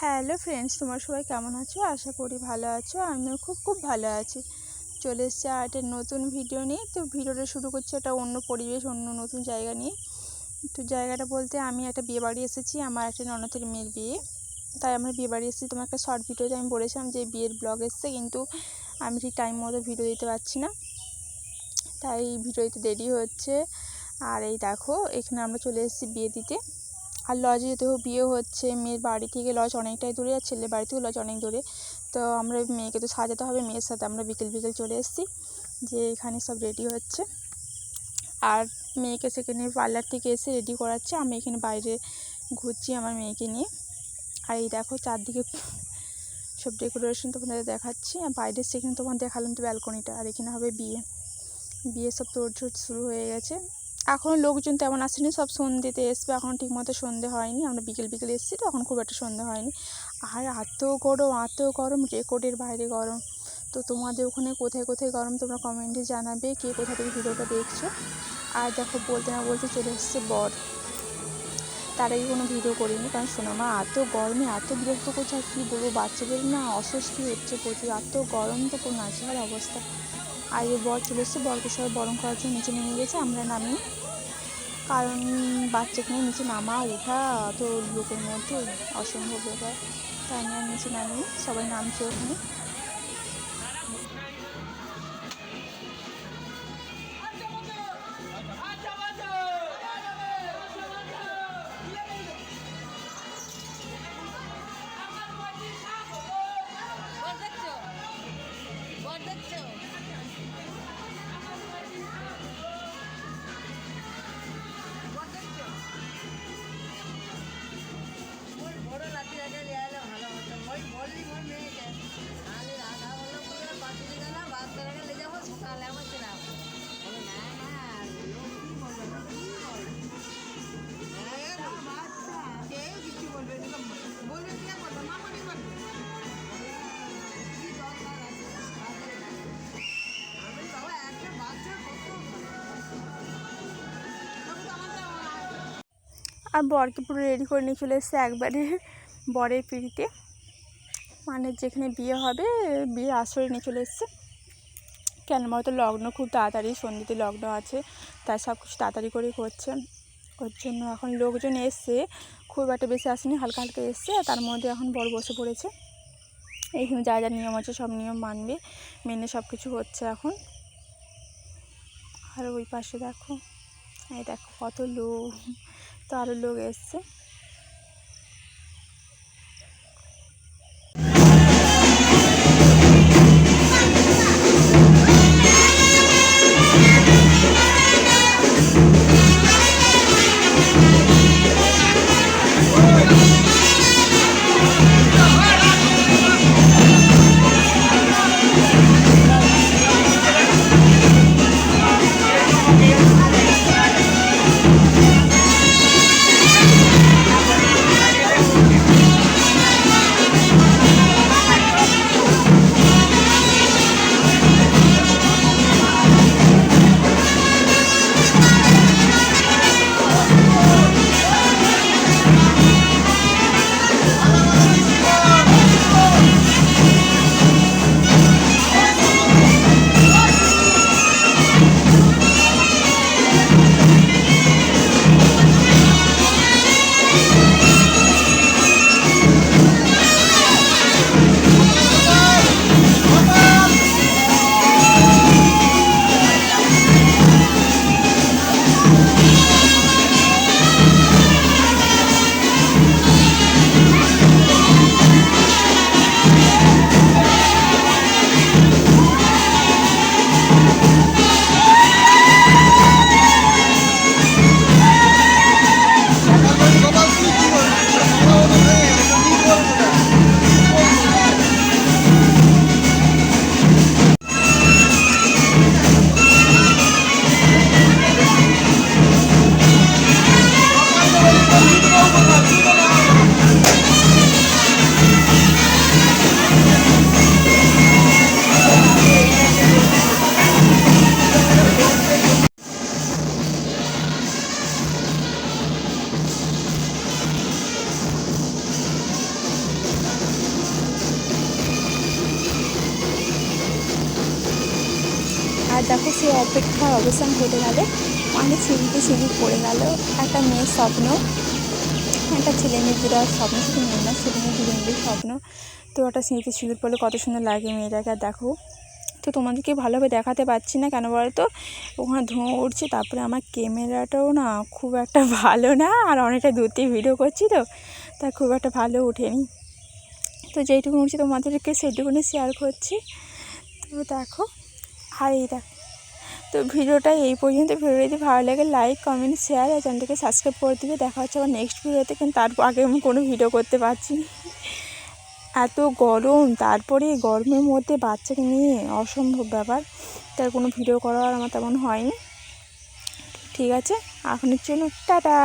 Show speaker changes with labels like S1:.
S1: Hello friends, তোমরা সবাই কেমন আছো? আশা করি ভালো আছো। আমিও খুব ভালো আছি। চলে এসেছি আর একটা নতুন ভিডিও নিয়ে। তো ভিডিওটা শুরু করছি একটা অন্য পরিবেশ, অন্য নতুন জায়গা নিয়ে। তো জায়গাটা বলতে আমি একটা বিয়ে বাড়ি এসেছি, আমার একটা ননদের মেয়ের বিয়ে। তাই আমরা বিয়ে বাড়ি এসেছি। তোমার একটা শর্ট ভিডিওতে আমি বলেছিলাম যে বিয়ের ব্লগ এসছে, কিন্তু আমি ঠিক টাইম মতো ভিডিও দিতে পারছি না, তাই ভিডিও দিতে দেরি হচ্ছে। আর এই দেখো, এখানে আমরা চলে এসেছি বিয়ে দিতে। আর লজে যেতেও বিয়ে হচ্ছে, মেয়ের বাড়ি থেকে লজ অনেকটাই দূরে আর ছেলের বাড়ি থেকেও লজ অনেক দূরে। তো আমরা মেয়েকে তো সাজাতে হবে, মেয়ের সাথে আমরা বিকেল চলে এসেছি, যে এখানে সব রেডি হচ্ছে। আর মেয়েকে সেখানে পার্লার থেকে এসে রেডি করাচ্ছে। আমি এখানে বাইরে ঘুরছি আমার মেয়েকে নিয়ে। আর এই দেখো চারদিকে সব ডেকোরেশন তোমাদের দেখাচ্ছি। আর বাইরে সেখানে তোমার দেখালাম তো ব্যালকনিটা। আর এখানে হবে বিয়ে সব তোড়জোড় শুরু হয়ে গেছে। এখনও লোকজন তেমন আসেনি, সব সন্ধ্যেতে এসবে। এখন ঠিকমতো সন্ধে হয়নি, আমরা বিকেল এসেছি, তো এখন খুব একটা সন্ধে হয়নি। আর এত গরম, রেকর্ডের বাইরে গরম। তো তোমাদের ওখানে কোথায় গরম তোমরা কমেন্টে জানাবে, কে কোথা থেকে ভিডিওটা দেখছো। আর দেখো, বলতে না বলতে চলে এসছে বর। তার আগে কোনো ভিডিও করিনি, কারণ সোনামা এত গরমে এত বিরক্ত করছে। আর কী বলবো, বাচ্চাদের না অস্বস্তি হচ্ছে প্রচুর, এত গরম তো কোনো নাজেহাল অবস্থা। আর এই বর চলে এসছে, বরকে সবাই বরণ করার জন্য নিচে নেমে গেছে, আমরা নামিনি, কারণ বাচ্চাকে নিয়ে নিচে নামা ওঠা তো লোকের মধ্যে অসম্ভব ব্যাপার। তাই আমি আর নিচে নামিনি, সবাই নামছে ওখানে। আর বরকে পুরো রেডি করে নিয়ে চলে এসছে একবারে বরের পিড়িতে, মানে যেখানে বিয়ে হবে বিয়ে আসরে নিয়ে চলে এসছে। কেন বলতো, লগ্ন খুব তাড়াতাড়ি, সন্ধ্যেতে লগ্ন আছে, তাই সব কিছু তাড়াতাড়ি করেই করছে। ওর জন্য এখন লোকজন এসছে, খুব একটা বেশি আসেনি, হালকা এসছে। আর তার মধ্যে এখন বর বসে পড়েছে। এইখানে যা যা নিয়ম আছে সব নিয়ম মেনে সব কিছু হচ্ছে এখন। আর ওই পাশে দেখো, এই দেখো কত লোক, তো আরও লোক এসছে। দেখো সে অপেক্ষার অবসান ঘটে গেল, অনেক সিঁড়িতে সিঁড়ি পড়ে গেল। একটা মেয়ের স্বপ্ন, একটা ছেলে মেয়ে দুটার স্বপ্ন, শুধু মেয়ে না ছেলে মেয়ে দুজন মিলের স্বপ্ন। তো একটা সিঁড়িতে সিঁদুর পড়লে কত সুন্দর লাগে মেয়েটাকে। আর দেখো, তো তোমাদেরকে ভালোভাবে দেখাতে পারছি না কেন বলো তো, ওখানে ধোঁয়া উঠছে, তারপরে আমার ক্যামেরাটাও না খুব একটা ভালো না, আর অনেকটা দূর থেকে ভিডিও করছি তো তা খুব একটা ভালো ওঠেনি। তো যেইটুকু উঠছে তোমাদেরকে সেইটুকুনি শেয়ার করছি। তো দেখো, আর এই দেখো, তো ভিডিওটা এই পর্যন্ত। ভিডিও যদি ভালো লাগে লাইক কমেন্ট শেয়ার আর চ্যানেলটাকে সাবস্ক্রাইব করে দিবে। দেখা হচ্ছে আবার নেক্সট ভিডিওতে, কিন্তু তার আগে আমি কোনো ভিডিও করতে পারছি না, এত গরম, তারপরে গরমের মধ্যে বাচ্চাকে নিয়ে অসম্ভব ব্যাপার, তার কোনো ভিডিও করার আমার তেমন হয়নি। ঠিক আছে, এখনের জন্য টাটা।